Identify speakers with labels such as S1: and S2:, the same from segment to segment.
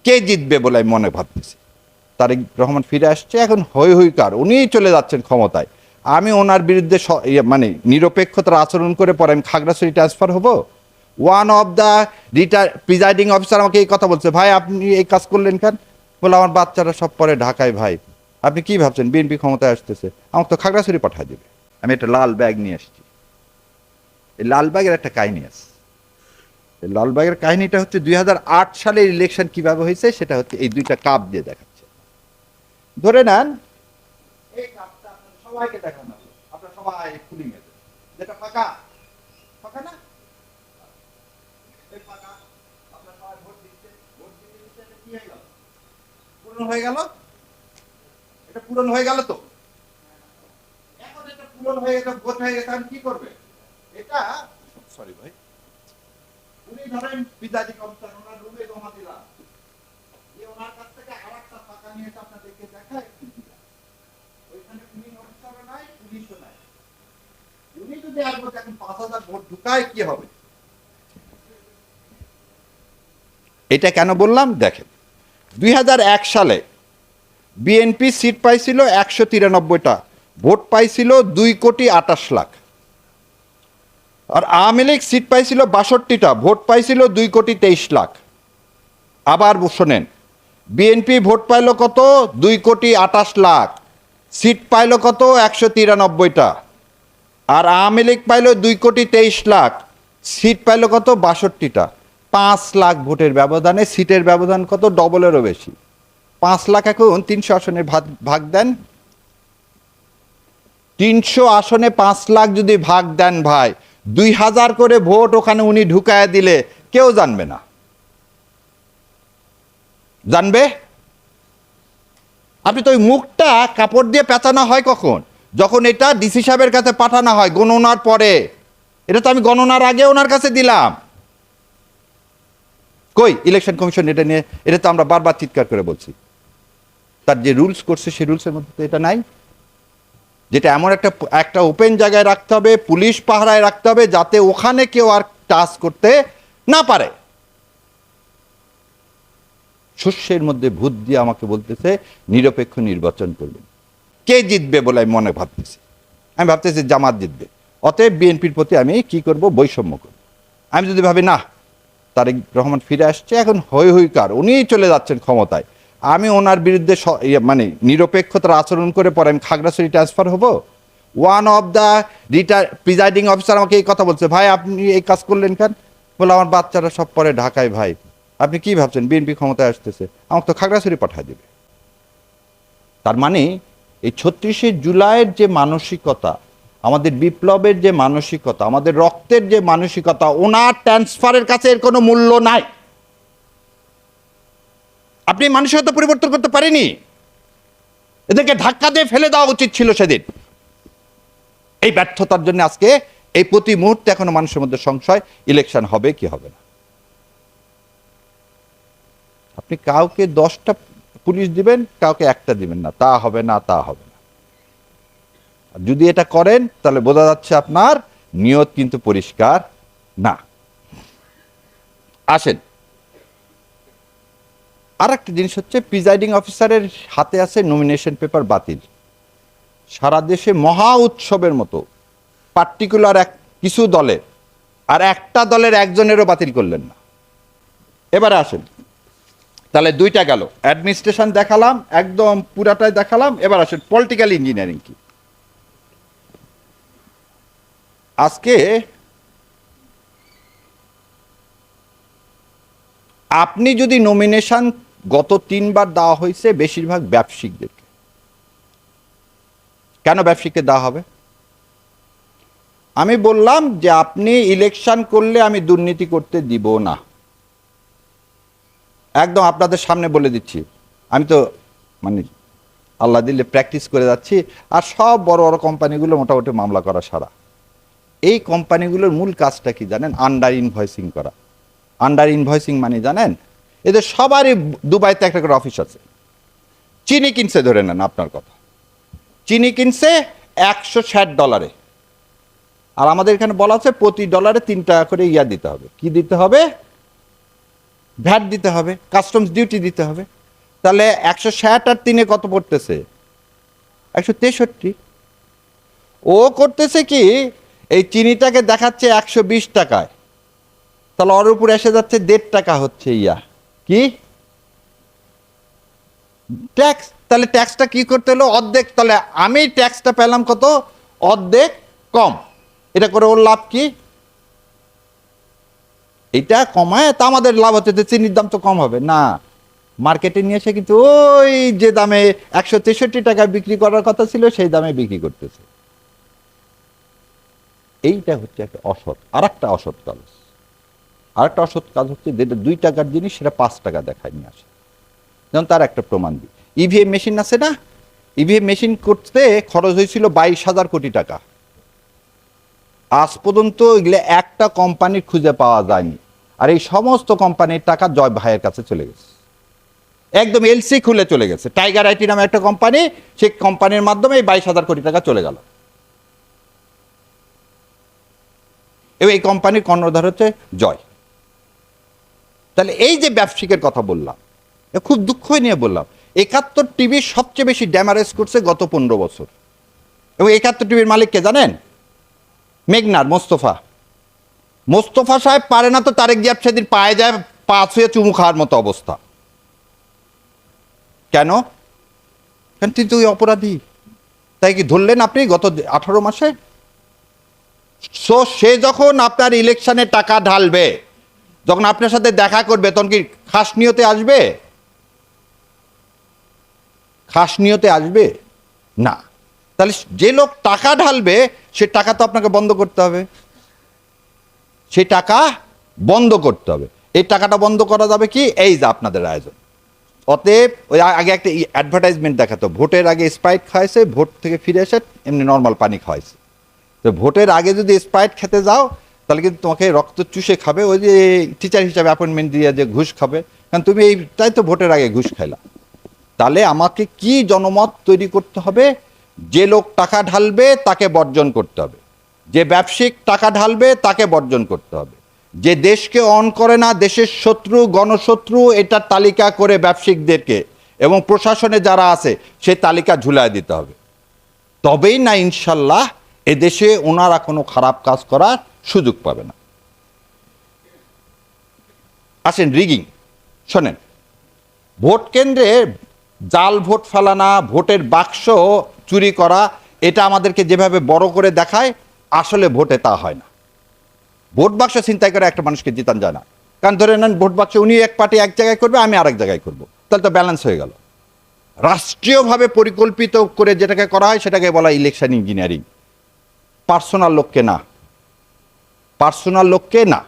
S1: কে জিতবে বলে আমি মনে ভাবতেছি। তারেক রহমান ফিরে আসছে, এখন হই হই কার, উনিই চলে যাচ্ছেন ক্ষমতায়। আমি ওনার বিরুদ্ধে মানে নিরপেক্ষতার আচরণ করে পরে আমি খাগড়াছড়ি ট্রান্সফার হব? One of the presiding officer আমাকে এই কথা বলছে, ভাই আপনি এই কাজ করলেন কেন? বলে আমার বাচ্চারা সব পরে ঢাকায়, ভাই আপনি কি ভাবছেন বিএনপি ক্ষমতায় আসতেছে, আমাকে তো খাগড়াছড়ি পাঠিয়ে দেবে। আমি একটা লাল ব্যাগ নিয়ে আসছি, এই লাল ব্যাগের একটা কাহিনী আছে। লালবাগের কাহিনীটা হচ্ছে 2008 সালের ইলেকশন কিভাবে হয়েছে সেটা হচ্ছে এই দুইটা কাপ দিয়ে দেখাচ্ছে। ধরে নেন এই কাপটা আপনাদের সবাইকে দেখানো হলো, আপনারা সবাই খুলি মেরে, যেটা ফাঁকা, ফাঁকা না, এই ফাঁকা, আপনারা সবাই ভোট দিচ্ছে, ভোট দিতে দিতে এটা কি হয়ে গেল? পূরণ হয়ে গেল। এটা পূরণ হয়ে গেল তো। এখন এটা পূরণ হয়ে গেছে, ভোট হয়ে গেছে, আমি কি করবে? এটা সরি ভাই, উনি ধরেন প্রিজাইডিং অফিসার, ওনার রুমে জমা দিলাম, যে ওনার কাছ থেকে আরেকটা ফাঁকা নিয়ে এসে আপনাদেরকে দেখায়, ওইখানে পুলিশ অফিসারও নাই, পুলিশও নাই। উনি যদি একবার এখন 5,000 ভোট ঢুকায় কি হবে? এটা কেন বললাম দেখেন, 2001 সালে বিএনপি সিট পাইছিল 193টা, ভোট পাইছিল 2,28,00,000। আর আওয়ামী লীগ সিট পাইছিল 62টা, ভোট পাইছিল 2,23,00,000। আবার শোনেন, বিএনপি ভোট পাইল কত? 2,28,00,000, সিট পাইল কত? 193টা। আর আওয়ামী লীগ পাইল 2,23,00,000, সিট পাইল কত? 62টা। 5 লাখ ভোটের ব্যবধানে সিটের ব্যবধান কত? ডবলেরও বেশি। 5 লাখ এখন 300 আসনে ভাগ দেন, 300 আসনে 5 লাখ যদি ভাগ দেন ভাই, 2,000 করে ভোট ওখানে উনি ঢুকায় দিলে কেউ জানবে না। জানবে? আপনি তো ওই মুখটা কাপড় দিয়ে পেঁচানো হয় কখন? যখন এটা ডিসি সাহেবের কাছে পাঠানো হয় গণনার পরে। এটা তো আমি গণনার আগে ওনার কাছে দিলাম। কই ইলেকশন কমিশন এটা নিয়ে? এটা তো আমরা বারবার চিৎকার করে বলছি। তার যে রুলস করছে সেই রুলসের মধ্যে তো এটা নাই, যেটা এমন একটা ওপেন জায়গায় রাখতে হবে, পুলিশ পাহারায় রাখতে হবে, যাতে ওখানে কেউ আর টাচ করতে না পারে। শস্যের মধ্যে ভূত দিয়ে আমাকে বলতেছে নিরপেক্ষ নির্বাচন করবেন। কে জিতবে বলে আমি মনে ভাবতেছি। আমি ভাবতেছি জামাত জিতবে। অতএব বিএনপির প্রতি আমি কি করব? বৈষম্য করব। আমি যদি ভাবি না তারেক রহমান ফিরে আসছে, এখন হই হই কার, উনিই চলে যাচ্ছেন ক্ষমতায়, আমি ওনার বিরুদ্ধে মানে নিরপেক্ষতার আচরণ করে পরে আমি খাগড়াছড়ি ট্রান্সফার হব? One of the presiding officer আমাকে এই কথা বলছে, ভাই আপনি এই কাজ করলেন কেন? বলে আমার বাচ্চারা সব পরে ঢাকায়, ভাই আপনি কি ভাবছেন বিএনপি ক্ষমতায় আসতেছে, আমাকে তো খাগড়াছড়ি পাঠিয়ে দেবে। তার মানে এই 36শে জুলাইয়ের যে মানসিকতা, আমাদের বিপ্লবের যে মানসিকতা, আমাদের রক্তের যে মানসিকতা, ওনার ট্রান্সফারের কাছে এর কোনো মূল্য নাই। আপনি মানসিকতা পরিবর্তন করতে পারেনি। এদেরকে ধাক্কা দিয়ে ফেলে দেওয়া উচিত ছিল সেদিন। এই ব্যর্থতার জন্য আজকে এই প্রতি মুহূর্তে এখনো মানুষের মধ্যে সংশয়, ইলেকশন হবে কি হবে না। আপনি কাউকে 10টা পুলিশ দিবেন, কাউকে একটা দিবেন না, তা হবে না, তা হবে না। যদি এটা করেন তাহলে বোঝা যাচ্ছে আপনার নিয়ত কিন্তু পরিষ্কার না। আসেন, আর একটা জিনিস হচ্ছে, প্রিজাইডিং অফিসারের হাতে আছে নমিনেশন পেপার বাতিল। সারা দেশে মহা উৎসবের মতো পার্টিকুলার কিছু দলের, আর একটা দলের একজনেরও বাতিল করলেন না। এবারে আসেন, তাহলে দুইটা গেল, অ্যাডমিনিস্ট্রেশন দেখালাম, একদম পুরাটাই দেখালাম। এবার আসেন পলিটিক্যাল ইঞ্জিনিয়ারিং কি। আজকে আপনি যদি নমিনেশন, গত 3বার দেওয়া হয়েছে বেশিরভাগ ব্যবসায়িকদেরকে। কেন ব্যবসায়িককে দেওয়া হবে? আমি বললাম যে আপনি ইলেকশন করলে আমি দুর্নীতি করতে দিব না, একদম আপনাদের সামনে বলে দিচ্ছি। আমি তো মানে আল্লাহ দিলে প্র্যাকটিস করে যাচ্ছি। আর সব বড় বড় কোম্পানিগুলো মোটামুটি মামলা করা সারা। এই কোম্পানিগুলোর মূল কাজটা কি জানেন? আন্ডার ইনভয়েসিং করা। আন্ডার ইনভয়েসিং মানে জানেন, এদের সবারই দুবাইতে একটা করে অফিস আছে। চিনি কিনছে, ধরে নেন আপনার কথা, চিনি কিনছে $160, আর আমাদের এখানে বলা আছে প্রতি ডলারে $3 করে দিতে হবে। কি দিতে হবে? ভ্যাট দিতে হবে, কাস্টমস ডিউটি দিতে হবে। তাহলে 160 আর 3 কত পড়তেছে? 163। ও করতেছে কি, এই চিনিটাকে দেখাচ্ছে 120 টাকায়, তাহলে ওর উপরে এসে যাচ্ছে 1.5 টাকা হচ্ছে কি ট্যাক্স। তাহলে ট্যাক্সটা কি করতে হলো? অর্ধেক। তাহলে আমি ট্যাক্সটা পেলাম কত? অর্ধেক কম। এটা করে ওর লাভ কি? এটা কমায় তা আমাদের লাভ হচ্ছে, চিনির দাম তো কম হবে না। মার্কেটে নিয়ে এসে কিন্তু ওই যে দামে 163 টাকায় বিক্রি করার কথা ছিল সেই দামে বিক্রি করতেছে। এইটা হচ্ছে একটা অসৎ। আর একটা অসৎ কাজ, হচ্ছে যেটা 2 টাকার জিনিস সেটা 5 টাকা দেখায় নিয়ে আসে। যেমন তার একটা প্রমাণ দিই, ইভিএম মেশিন আছে না, ইভিএম মেশিন করতে খরচ হয়েছিল 22,000 কোটি টাকা। আজ পর্যন্ত এগুলো একটা কোম্পানির খুঁজে পাওয়া যায়নি। আর এই সমস্ত কোম্পানির টাকা জয় ভাইয়ের কাছে চলে গেছে, একদম এলসি খুলে চলে গেছে। টাইগার আইটি নামে একটা কোম্পানি, সেই কোম্পানির মাধ্যমে এই 22,000 কোটি টাকা চলে গেল। এবং এই কোম্পানির কর্ণধার হচ্ছে জয়। তাহলে এই যে ব্যবসায়িকের কথা বললাম, খুব দুঃখ নিয়ে বললাম, 71 টিভি সবচেয়ে বেশি ড্যামারেজ করছে গত 15 বছর। এবং 71 টিভির মালিক কে জানেন? মেঘনার মোস্তফা সাহেব পারে না তো তারেক জিয়া সেদিন পায়ে যায়, পা ছুঁয়ে চুমু খাওয়ার মতো অবস্থা। কেন? কারণ তিনি তো ওই অপরাধী। তাই কি ধরলেন আপনি গত 18 মাসে? সে যখন আপনার ইলেকশনে টাকা ঢালবে, যখন আপনার সাথে দেখা করবে, তখন কি খাস নিয়তে আসবে? খাস নিয়তে আসবে না। তাহলে যে লোক টাকা ঢালবে সে টাকা তো আপনাকে বন্ধ করতে হবে, সেই টাকা বন্ধ করতে হবে। এই টাকাটা বন্ধ করা যাবে কি? এই যে আপনাদের আয়োজন। অতএব ওই আগে একটা অ্যাডভার্টাইজমেন্ট দেখাতো, ভোটের আগে স্প্রাইট খাওয়াইছে, ভোট থেকে ফিরে এসে এমনি নর্মাল পানি খাওয়াইছে। তো ভোটের আগে যদি স্প্রাইট খেতে যাও তাহলে কিন্তু তোমাকে রক্ত চুষে খাবে, ওই যে টিচার হিসাবে অ্যাপয়েন্টমেন্ট দিয়ে যে ঘুষ খাবে, কারণ তুমি এইটাই তো ভোটের আগে ঘুষ খাইলা। তাহলে আমাকে কি জনমত তৈরি করতে হবে? যে লোক টাকা ঢালবে তাকে বর্জন করতে হবে, যে ব্যবসায়িক টাকা ঢালবে তাকে বর্জন করতে হবে, যে দেশকে অন করে না, দেশের শত্রু গণশত্রু, এটা তালিকা করে ব্যবসায়িকদেরকে এবং প্রশাসনে যারা আছে সে তালিকা ঝুলায় দিতে হবে। তবেই না ইনশাল্লাহ এদেশে ওনারা কোনো খারাপ কাজ করার সুযোগ পাবে না। আসেন রিগিং শোনেন, ভোট কেন্দ্রে জাল ভোট ফেলানা, ভোটের বাক্স চুরি করা, এটা আমাদেরকে যেভাবে বড় করে দেখায়, আসলে ভোটে তা হয় না। ভোট বাক্স ছিনতাই করে একটা মানুষকে জিতান যায় না। কারণ ধরে নেন ভোট বাক্স উনি এক পার্টি এক জায়গায় করবে, আমি আরেক জায়গায় করব, তাহলে তো ব্যালেন্স হয়ে গেল। রাষ্ট্রীয়ভাবে পরিকল্পিত করে যেটাকে করা হয় সেটাকে বলা ইলেকশন ইঞ্জিনিয়ারিং। পার্সোনাল লোককে না, পার্সোনাল লোককে না।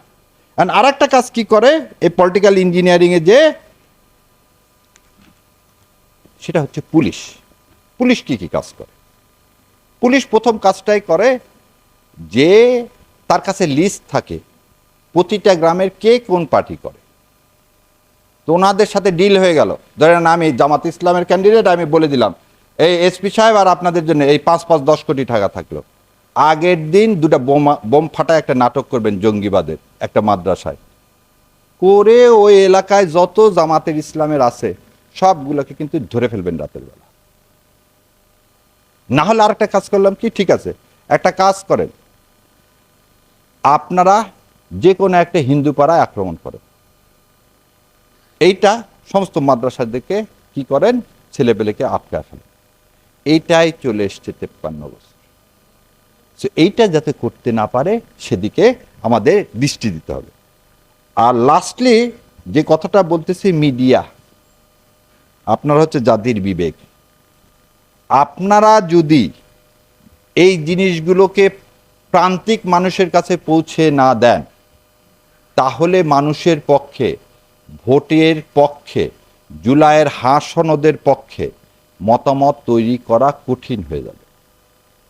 S1: আর একটা কাজ কি করে এই পলিটিক্যাল ইঞ্জিনিয়ারিংয়ে, যে সেটা হচ্ছে পুলিশ। পুলিশ কি কি কাজ করে? পুলিশ প্রথম কাজটাই করে যে তার কাছে লিস্ট থাকে প্রতিটা গ্রামের কে কোন পার্টি করে। তো ওনাদের সাথে ডিল হয়ে গেল, ধরেন আমি জামাত ইসলামের ক্যান্ডিডেট, আমি বলে দিলাম এই এসপি সাহেব আর আপনাদের জন্য এই 5-10 কোটি টাকা থাকলো, আগের দিন 2টা বোম ফাটায় একটা নাটক করবেন জঙ্গিবাদের একটা মাদ্রাসায় করে, ওই এলাকায় যত জামাতের ইসলামের আছে সবগুলোকে কিন্তু ধরে ফেলবেন রাতের বেলা। না হলে আরেকটা কাজ করলাম কি, ঠিক আছে একটা কাজ করেন, আপনারা যে কোনো একটা হিন্দু পাড়ায় আক্রমণ করেন, এইটা সমস্ত মাদ্রাসাদেরকে কি করেন, ছেলেপেলেকে আটকায় ফেলেন। এইটাই চলে এসছে 53 বছর। এইটা যাতে করতে না পারে সেদিকে আমাদের দৃষ্টি দিতে হবে। আর লাস্টলি যে কথাটা বলতেছি, মিডিয়া আপনারা হচ্ছে জাতির বিবেক, আপনারা যদি এই জিনিসগুলোকে প্রান্তিক মানুষের কাছে পৌঁছে না দেন, তাহলে মানুষের পক্ষে, ভোটের পক্ষে, জুলাইয়ের সনদের পক্ষে মতামত তৈরি করা কঠিন হয়ে যাবে।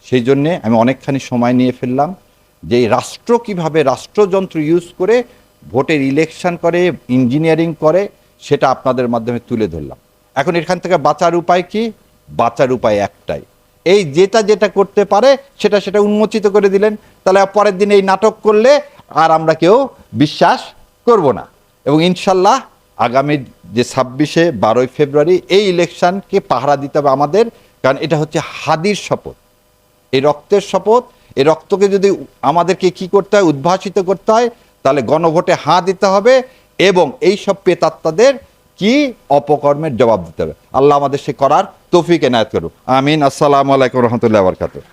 S1: সেই জন্যে আমি অনেকখানি সময় নিয়ে ফেললাম যে রাষ্ট্র কিভাবে রাষ্ট্রযন্ত্র ইউজ করে ভোটের ইলেকশন করে, ইঞ্জিনিয়ারিং করে, সেটা আপনাদের মাধ্যমে তুলে ধরলাম। এখন এখান থেকে বাঁচার উপায় কি? বাঁচার উপায় একটাই, এই যেটা যেটা করতে পারে সেটা সেটা উন্মোচিত করে দিলেন। তাহলে পরের দিন এই নাটক করলে আর আমরা কেউ বিশ্বাস করব না। এবং ইনশাল্লাহ আগামী যে 26-12 ফেব্রুয়ারি এই ইলেকশনকে পাহারা দিতে হবে আমাদের, কারণ এটা হচ্ছে হাদির শপথ, এই রক্তের শপথ। এই রক্তকে যদি আমাদেরকে কি করতে হয়, উদ্ভাসিত করতে হয়, তাহলে গণভোটে হাঁ দিতে হবে এবং এই সব প্রেতাত্মাদের কি অপকর্মের জবাব দিতে হবে। আল্লাহ আমাদের সে করার তৌফিক এনায়েত করুন। আমিন। আসসালামু আলাইকুম রহমতুল্লাহ বারকাতুহু।